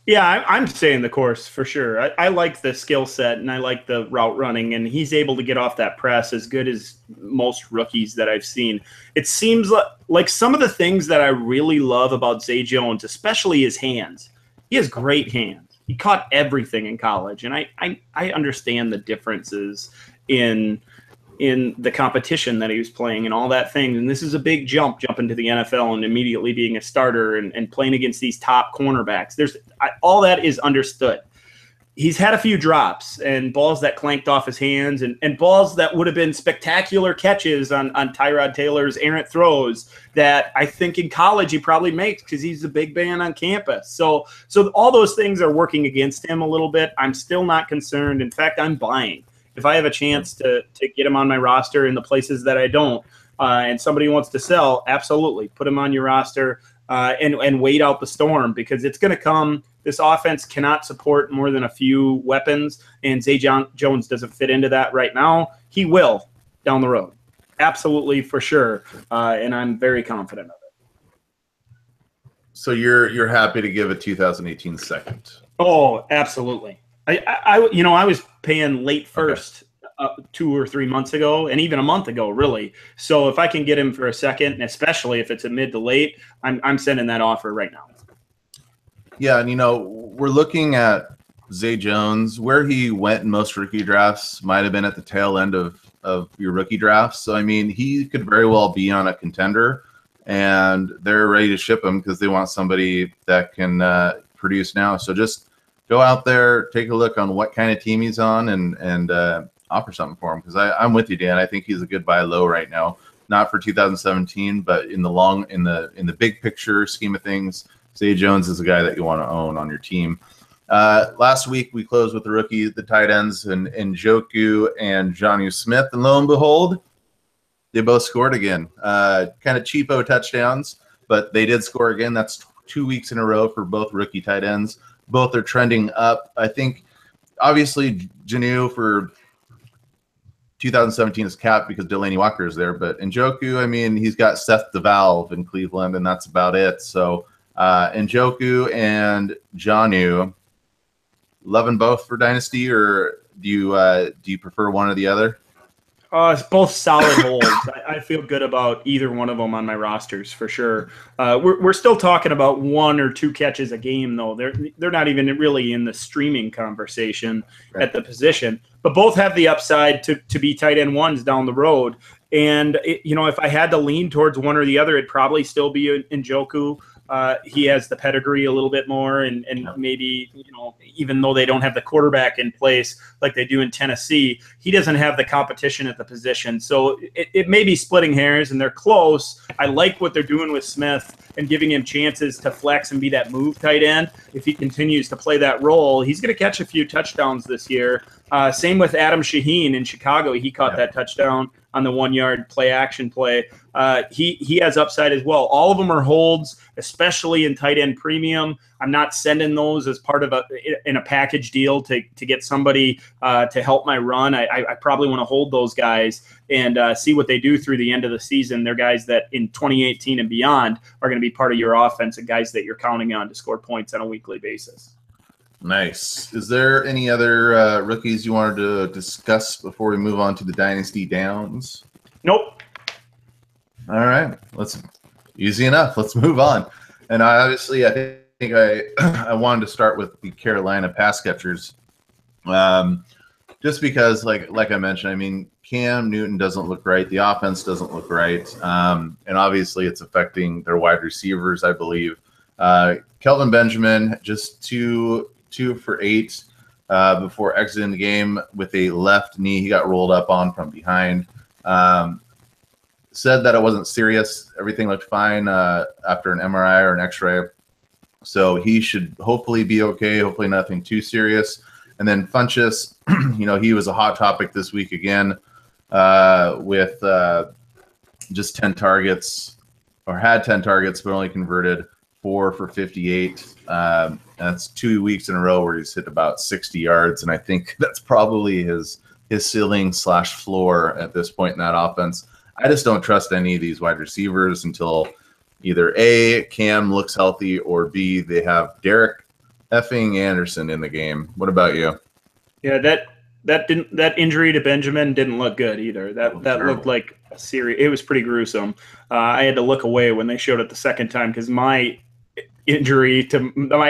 Yeah, I'm staying the course for sure. I like the skill set and I like the route running, and he's able to get off that press as good as most rookies that I've seen. It seems like some of the things that I really love about Zay Jones, especially his hands. He has great hands. He caught everything in college, and I understand the differences in the competition that he was playing and all that thing. And this is a big jumping to the NFL and immediately being a starter and playing against these top cornerbacks. All that is understood. He's had a few drops and balls that clanked off his hands and balls that would have been spectacular catches on Tyrod Taylor's errant throws that I think in college he probably makes because he's a big man on campus. So all those things are working against him a little bit. I'm still not concerned. In fact, I'm buying. If I have a chance to get him on my roster in the places that I don't, and somebody wants to sell, absolutely put him on your roster and wait out the storm, because it's going to come. This offense cannot support more than a few weapons, and Zay Jones doesn't fit into that right now. He will down the road, absolutely for sure, and I'm very confident of it. So you're happy to give a 2018 second? Oh, absolutely. I was paying late first 2 or 3 months ago, and even a month ago, really. So if I can get him for a second, and especially if it's a mid to late, I'm sending that offer right now. Yeah, and we're looking at Zay Jones. Where he went in most rookie drafts might have been at the tail end of your rookie drafts. So he could very well be on a contender, and they're ready to ship him because they want somebody that can produce now. So just go out there, take a look on what kind of team he's on, and offer something for him. Because I'm with you, Dan. I think he's a good buy low right now. Not for 2017, but in the big picture scheme of things, Zay Jones is a guy that you want to own on your team. Last week we closed with the tight ends, and Njoku and Jonnu Smith, and lo and behold, they both scored again. Kind of cheapo touchdowns, but they did score again. That's 2 weeks in a row for both rookie tight ends. Both are trending up. I think, obviously, Jonnu for 2017 is capped because Delanie Walker is there. But Njoku, he's got Seth the Valve in Cleveland, and that's about it. So Njoku and Jonnu. Loving both for Dynasty, or do you prefer one or the other? It's both solid holds. I feel good about either one of them on my rosters for sure. We're still talking about 1 or 2 catches a game, though. They're not even really in the streaming conversation at the position. But both have the upside to be tight end ones down the road. And if I had to lean towards one or the other, it'd probably still be Njoku. He has the pedigree a little bit more, and maybe, even though they don't have the quarterback in place like they do in Tennessee, he doesn't have the competition at the position. So it may be splitting hairs, and they're close. I like what they're doing with Smith and giving him chances to flex and be that move tight end. If he continues to play that role, he's going to catch a few touchdowns this year. Same with Adam Shaheen in Chicago. He caught that touchdown on the 1-yard play action play. He has upside as well. All of them are holds, especially in tight end premium. I'm not sending those as part of in a package deal to get somebody to help my run. I probably want to hold those guys and see what they do through the end of the season. They're guys that in 2018 and beyond are going to be part of your offense and guys that you're counting on to score points on a weekly basis. Nice. Is there any other rookies you wanted to discuss before we move on to the Dynasty Downs? Nope. All right. Easy enough. Let's move on. And I think I wanted to start with the Carolina pass catchers. Just because, like I mentioned, I mean, Cam Newton doesn't look right. The offense doesn't look right. And obviously it's affecting their wide receivers, I believe. Kelvin Benjamin, just two for 8 before exiting the game with a left knee. He got rolled up on from behind. Said that it wasn't serious. Everything looked fine after an MRI or an X-ray. So he should hopefully be okay. Hopefully nothing too serious. And then Funchess, he was a hot topic this week again with just 10 targets, or had 10 targets, but only converted 4 for 58. That's 2 weeks in a row where he's hit about 60 yards. And I think that's probably his ceiling / floor at this point in that offense. I just don't trust any of these wide receivers until either A, Cam looks healthy, or B, they have Derek effing Anderson in the game. What about you? Yeah, that injury to Benjamin didn't look good either. That looked like a serious. It was pretty gruesome. I had to look away when they showed it the second time because my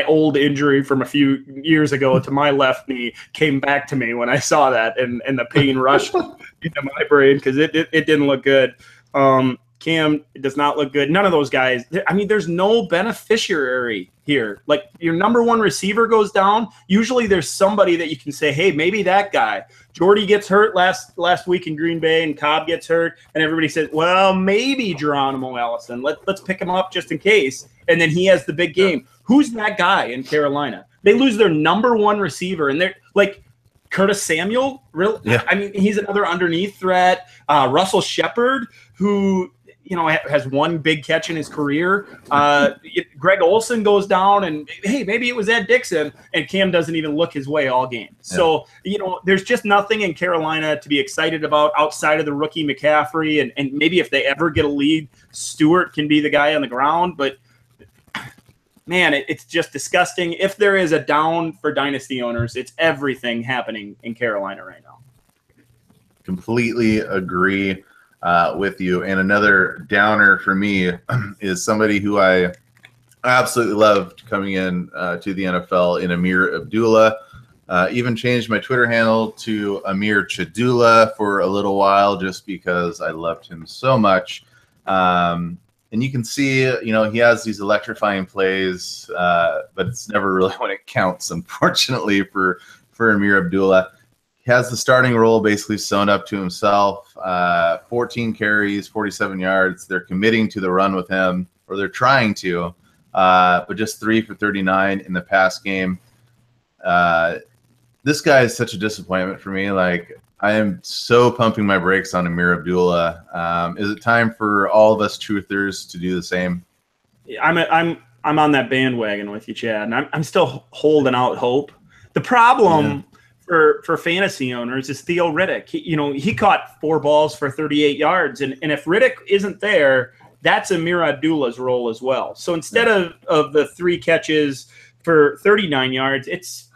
old injury from a few years ago to my left knee came back to me when I saw that, and the pain rushed into my brain because it didn't look good. Cam does not look good. None of those guys. I mean, there's no beneficiary here. Like, your number one receiver goes down. Usually there's somebody that you can say, hey, maybe that guy. Jordy gets hurt last week in Green Bay, and Cobb gets hurt, and everybody says, well, maybe Geronimo Allison. Let's pick him up just in case. And then he has the big game. Who's that guy in Carolina? They lose their number one receiver, and they're like Curtis Samuel. Really? Yeah. I mean, he's another underneath threat. Russell Shepard, who has one big catch in his career. Greg Olsen goes down, and hey, maybe it was Ed Dixon, and Cam doesn't even look his way all game. So, there's just nothing in Carolina to be excited about outside of the rookie McCaffrey, and maybe if they ever get a lead, Stewart can be the guy on the ground. But, man, it's just disgusting. If there is a down for dynasty owners, it's everything happening in Carolina right now. Completely agree with you. And another downer for me is somebody who I absolutely loved coming in to the NFL in Amir Abdullah. Even changed my Twitter handle to Amir Chadula for a little while just because I loved him so much. And you can see, he has these electrifying plays, but it's never really when it counts, unfortunately, for Amir Abdullah. He has the starting role basically sewn up to himself. 14 carries, 47 yards. They're committing to the run with him, or they're trying to, but just 3 for 39 in the pass game. This guy is such a disappointment for me. Like, I am so pumping my brakes on Amir Abdullah. Is it time for all of us truthers to do the same? I'm on that bandwagon with you, Chad, and I'm still holding out hope. The problem for fantasy owners is Theo Riddick. He caught 4 balls for 38 yards, and if Riddick isn't there, that's Amir Abdullah's role as well. So instead of the 3 catches for 39 yards, it's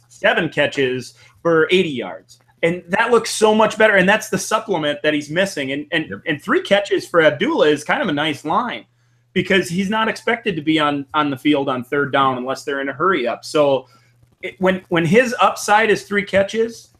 7 catches for 80 yards. And that looks so much better. And that's the supplement that he's missing. And 3 catches for Abdullah is kind of a nice line because he's not expected to be on the field on 3rd down unless they're in a hurry up. So when his upside is 3 catches,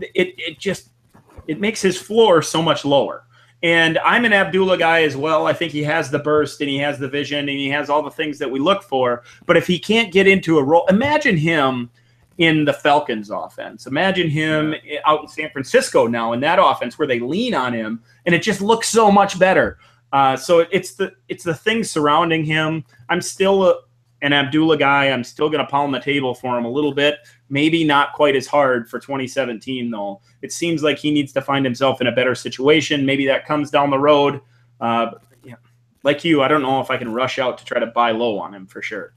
it makes his floor so much lower. And I'm an Abdullah guy as well. I think he has the burst and he has the vision and he has all the things that we look for. But if he can't get into a role, imagine him in the Falcons offense. Imagine him out in San Francisco now in that offense where they lean on him and it just looks so much better. So it's the things surrounding him. I'm still an Abdullah guy. I'm still going to pound the table for him a little bit. Maybe not quite as hard for 2017, though. It seems like he needs to find himself in a better situation. Maybe that comes down the road. Like you, I don't know if I can rush out to try to buy low on him for sure.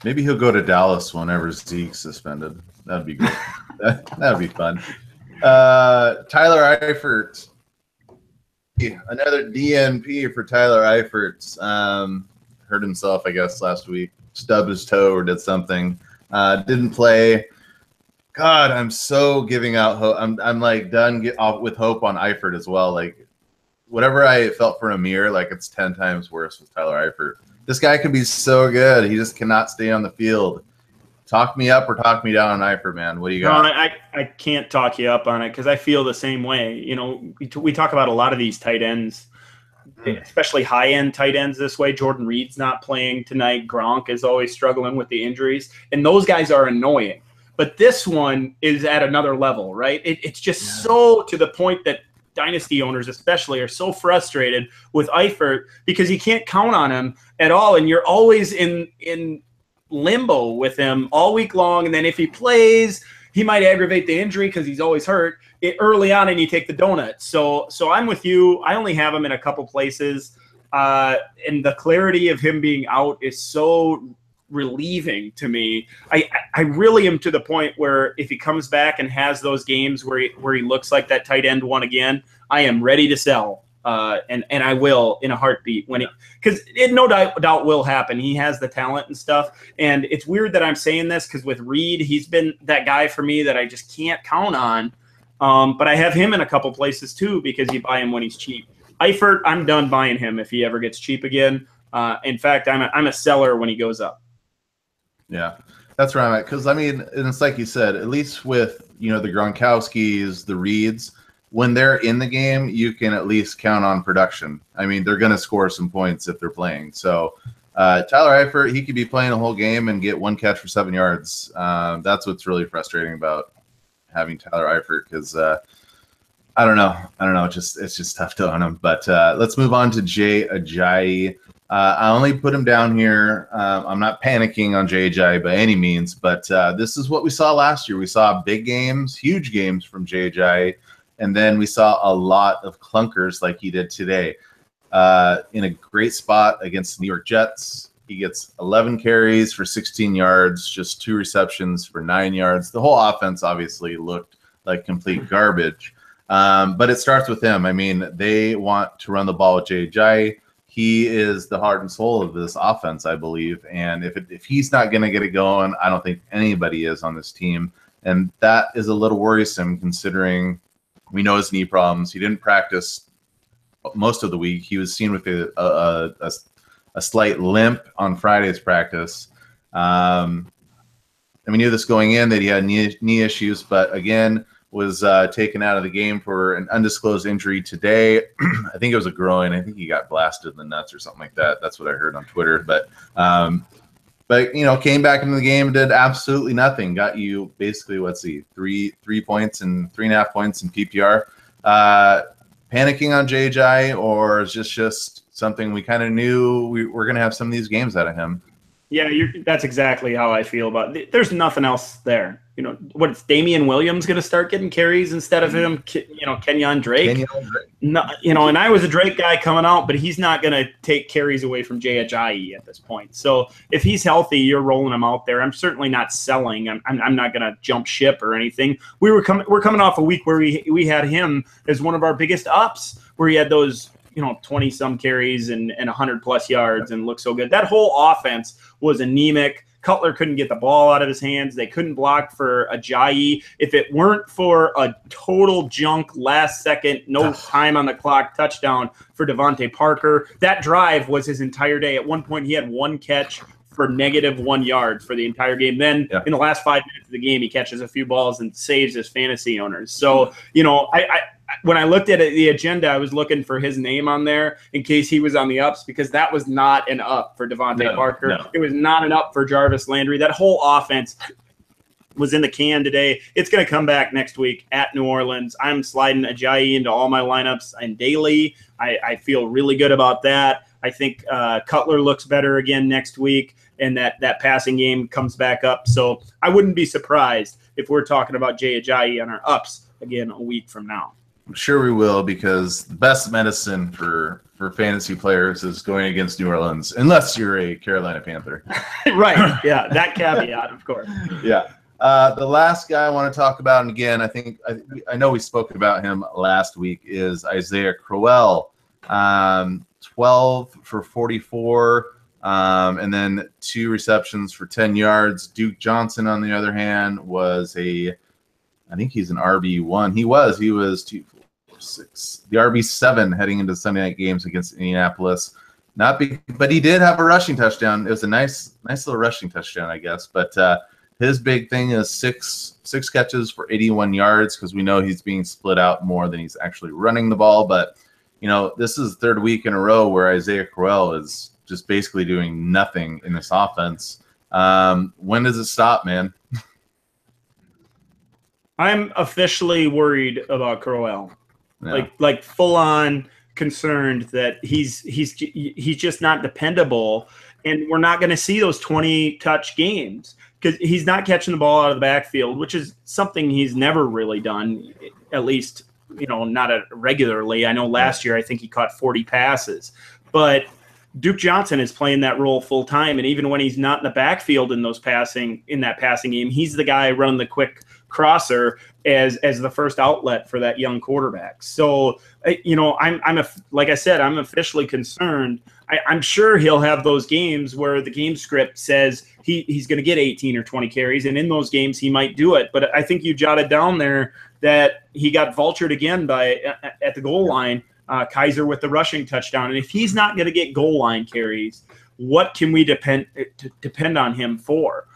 Maybe he'll go to Dallas whenever Zeke's suspended. That'd be good. That'd be fun. Tyler Eifert. Another DNP for Tyler Eifert. Hurt himself, I guess, last week. Stubbed his toe or did something. Didn't play. God, I'm so giving out hope. I'm like done with hope on Eifert as well. Like whatever I felt for Amir, like it's 10 times worse with Tyler Eifert. This guy can be so good. He just cannot stay on the field. Talk me up or talk me down on Eifert, man. What do you got? No, I can't talk you up on it because I feel the same way. You know, we talk about a lot of these tight ends, especially high-end tight ends this way. Jordan Reed's not playing tonight. Gronk is always struggling with the injuries. And those guys are annoying. But this one is at another level, right? It's just so to the point that dynasty owners especially are so frustrated with Eifert because you can't count on him at all. And you're always in limbo with him all week long. And then if he plays, he might aggravate the injury because he's always hurt early on and you take the donut. So I'm with you. I only have him in a couple places. And the clarity of him being out is so relieving to me. I really am to the point where if he comes back and has those games where he looks like that tight end one again, I am ready to sell. And I will in a heartbeat because it no doubt will happen. He has the talent and stuff. And it's weird that I'm saying this because with Reed, he's been that guy for me that I just can't count on. But I have him in a couple places too because you buy him when he's cheap. Eifert, I'm done buying him if he ever gets cheap again. In fact, I'm a seller when he goes up. Yeah, that's where I'm at. Because, I mean, and it's like you said, at least with, the Gronkowskis, the Reeds, when they're in the game, you can at least count on production. I mean, they're going to score some points if they're playing. So, Tyler Eifert, he could be playing a whole game and get 1 catch for 7 yards. That's what's really frustrating about having Tyler Eifert because I don't know. It's just tough to own him. But let's move on to Jay Ajayi. I only put him down here. I'm not panicking on Jay Ajayi by any means, but this is what we saw last year. We saw big games, huge games from Jay Ajayi, and then we saw a lot of clunkers like he did today. In a great spot against the New York Jets, he gets 11 carries for 16 yards, just 2 receptions for 9 yards. The whole offense obviously looked like complete garbage, but it starts with him. I mean, they want to run the ball with Jay Ajayi. He is the heart and soul of this offense, I believe. And if he's not going to get it going, I don't think anybody is on this team. And that is a little worrisome considering we know his knee problems. He didn't practice most of the week. He was seen with a slight limp on Friday's practice. And we knew this going in that he had knee issues, but again, was taken out of the game for an undisclosed injury today. I think it was a groin. I think he got blasted in the nuts or something like that. That's what I heard on Twitter. But came back into the game, did absolutely nothing. Got you basically, let's see, three points and 3.5 points in PPR. Panicking on Jay Ajayi, or is this just something we kind of knew we're going to have some of these games out of him? Yeah, that's exactly how I feel about it. There's nothing else there. What's Damian Williams going to start getting carries instead of him? Kenyon Drake. No, and I was a Drake guy coming out, but he's not going to take carries away from Jay Ajayi at this point. So if he's healthy, you're rolling him out there. I'm certainly not selling. I'm not going to jump ship or anything. We're coming off a week where we had him as one of our biggest ups, where he had those 20 some carries and 100+ yards and looked so good. That whole offense was anemic. Cutler couldn't get the ball out of his hands. They couldn't block for Ajayi. If it weren't for a total junk last second, no time on the clock touchdown for Devontae Parker, that drive was his entire day. At one point, he had one catch for -1 yard for the entire game. Then in the last 5 minutes of the game, he catches a few balls and saves his fantasy owners. So, I when I looked at the agenda, I was looking for his name on there in case he was on the ups, because that was not an up for Devontae Parker. No. It was not an up for Jarvis Landry. That whole offense was in the can today. It's going to come back next week at New Orleans. I'm sliding Ajayi into all my lineups and daily. I feel really good about that. I think Cutler looks better again next week, and that passing game comes back up. So I wouldn't be surprised if we're talking about Jay Ajayi on our ups again a week from now. I'm sure we will, because the best medicine for fantasy players is going against New Orleans, unless you're a Carolina Panther. Right. Yeah, that caveat, of course. Yeah. The last guy I want to talk about, and again, I know we spoke about him last week, is Isaiah Crowell. 12 for 44, and then 2 receptions for 10 yards. Duke Johnson, on the other hand, I think he's an RB1. He was 2, 4, 6. The RB7 heading into Sunday night games against Indianapolis. But he did have a rushing touchdown. It was a nice little rushing touchdown, I guess. But his big thing is six catches for 81 yards, because we know he's being split out more than he's actually running the ball. But this is the third week in a row where Isaiah Crowell is just basically doing nothing in this offense. When does it stop, man? I'm officially worried about Crowell, like full on concerned that he's just not dependable, and we're not going to see those 20-touch games because he's not catching the ball out of the backfield, which is something he's never really done, at least not regularly. I know last year I think he caught 40 passes, but Duke Johnson is playing that role full time, and even when he's not in the backfield in that passing game, he's the guy running the quick crosser as the first outlet for that young quarterback. So like I said, I'm officially concerned. I'm sure he'll have those games where the game script says he's going to get 18 or 20 carries, and in those games he might do it. But I think you jotted down there that he got vultured again at the goal line. Kaiser with the rushing touchdown, and if he's not going to get goal line carries, what can we depend on him for?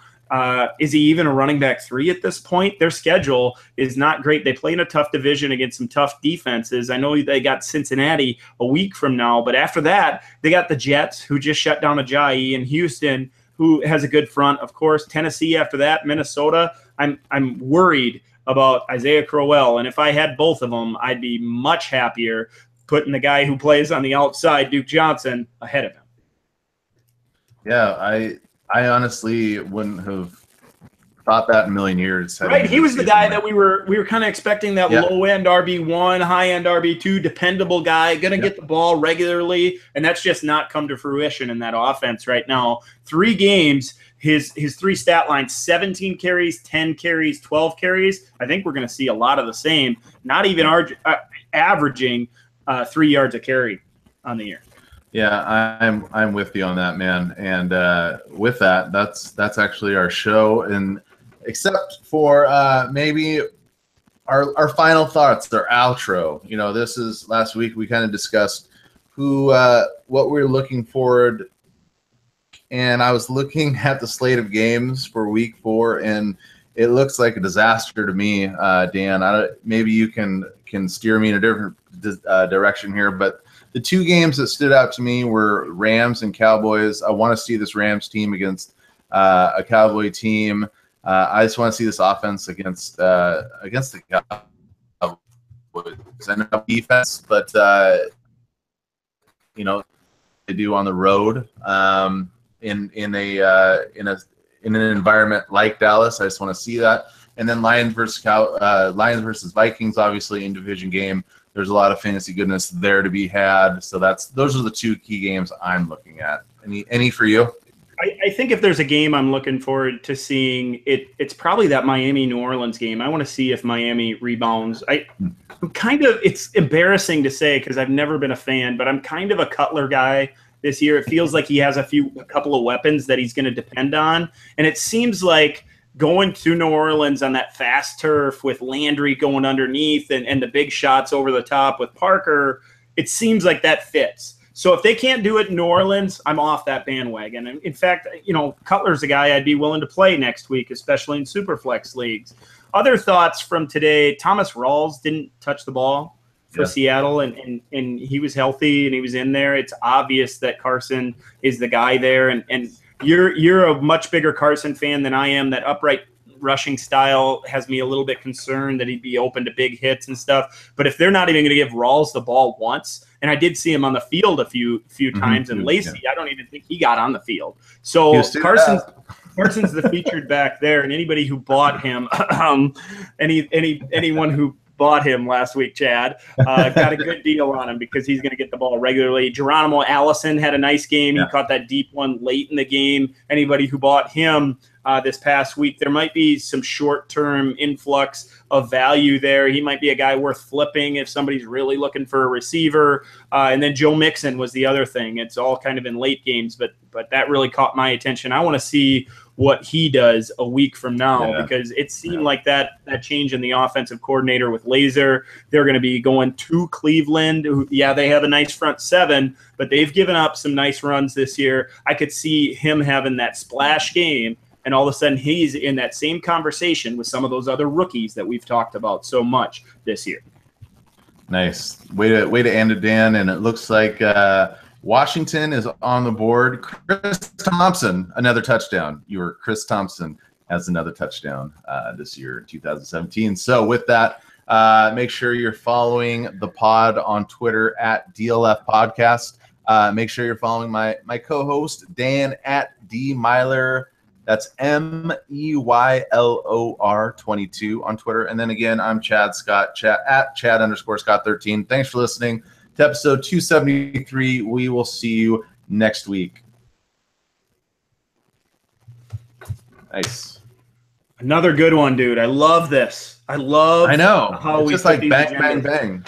Is he even a running back 3 at this point? Their schedule is not great. They play in a tough division against some tough defenses. I know they got Cincinnati a week from now, but after that, they got the Jets, who just shut down Ajayi, and Houston, who has a good front, of course. Tennessee after that, Minnesota. I'm worried about Isaiah Crowell, and if I had both of them, I'd be much happier putting the guy who plays on the outside, Duke Johnson, ahead of him. Yeah, I honestly wouldn't have thought that in a million years. Right, he was the guy that we were kind of expecting, that low-end RB1, high-end RB2, dependable guy, going to get the ball regularly, and that's just not come to fruition in that offense right now. 3 games, his 3 stat lines, 17 carries, 10 carries, 12 carries. I think we're going to see a lot of the same, not even averaging 3 yards a carry on the year. Yeah, I'm with you on that, man. And with that's actually our show. And except for maybe our final thoughts, our outro. This is last week we kind of discussed what we're looking forward. And I was looking at the slate of games for week 4, and it looks like a disaster to me, Dan. Maybe you can steer me in a different direction here, but the 2 games that stood out to me were Rams and Cowboys. I want to see this Rams team against a Cowboy team. I just want to see this offense against the Cowboys. I know defense, but they do on the road in an environment like Dallas. I just want to see that. And then Lions versus Vikings, obviously in division game. There's a lot of fantasy goodness there to be had. So those are the 2 key games I'm looking at. Any for you? I think if there's a game I'm looking forward to seeing, it's probably that Miami-New Orleans game. I want to see if Miami rebounds. I'm kind of, it's embarrassing to say because I've never been a fan, but I'm kind of a Cutler guy this year. It feels like he has a couple of weapons that he's going to depend on. And it seems like going to New Orleans on that fast turf with Landry going underneath and the big shots over the top with Parker, it seems like that fits. So if they can't do it in New Orleans, I'm off that bandwagon. And in fact, Cutler's a guy I'd be willing to play next week, especially in Superflex leagues. Other thoughts from today, Thomas Rawls didn't touch the ball for Seattle, and he was healthy and he was in there. It's obvious that Carson is the guy there. And you're a much bigger Carson fan than I am. That upright rushing style has me a little bit concerned that he'd be open to big hits and stuff. But if they're not even going to give Rawls the ball once, and I did see him on the field a few times, and Lacey, I don't even think he got on the field. So Carson's the featured back there, and anybody who bought him, anyone who bought him last week, Chad, got a good deal on him because he's going to get the ball regularly. Geronimo Allison had a nice game. He caught that deep one late in the game. Anybody who bought him this past week, there might be some short-term influx of value there. He might be a guy worth flipping if somebody's really looking for a receiver. And then Joe Mixon was the other thing. It's all kind of in late games, but that really caught my attention. I want to see what he does a week from now because it seemed like that change in the offensive coordinator with Laser. They're going to be going to Cleveland. They have a nice front seven, but they've given up some nice runs this year. I could see him having that splash game, and all of a sudden he's in that same conversation with some of those other rookies that we've talked about so much this year. Nice. Way to end it, Dan. And it looks like Washington is on the board. Chris Thompson, another touchdown. Chris Thompson has another touchdown this year in 2017. So with that, make sure you're following the pod on Twitter at DLF Podcast. Make sure you're following my co-host, Dan, at DMyler. That's MEYLOR 22 on Twitter. And then again, I'm Chad Scott, at Chad_Scott13. Thanks for listening to episode 273. We will see you next week. Nice. Another good one, dude. I love this. I know. How it's just like bang, bang, bang.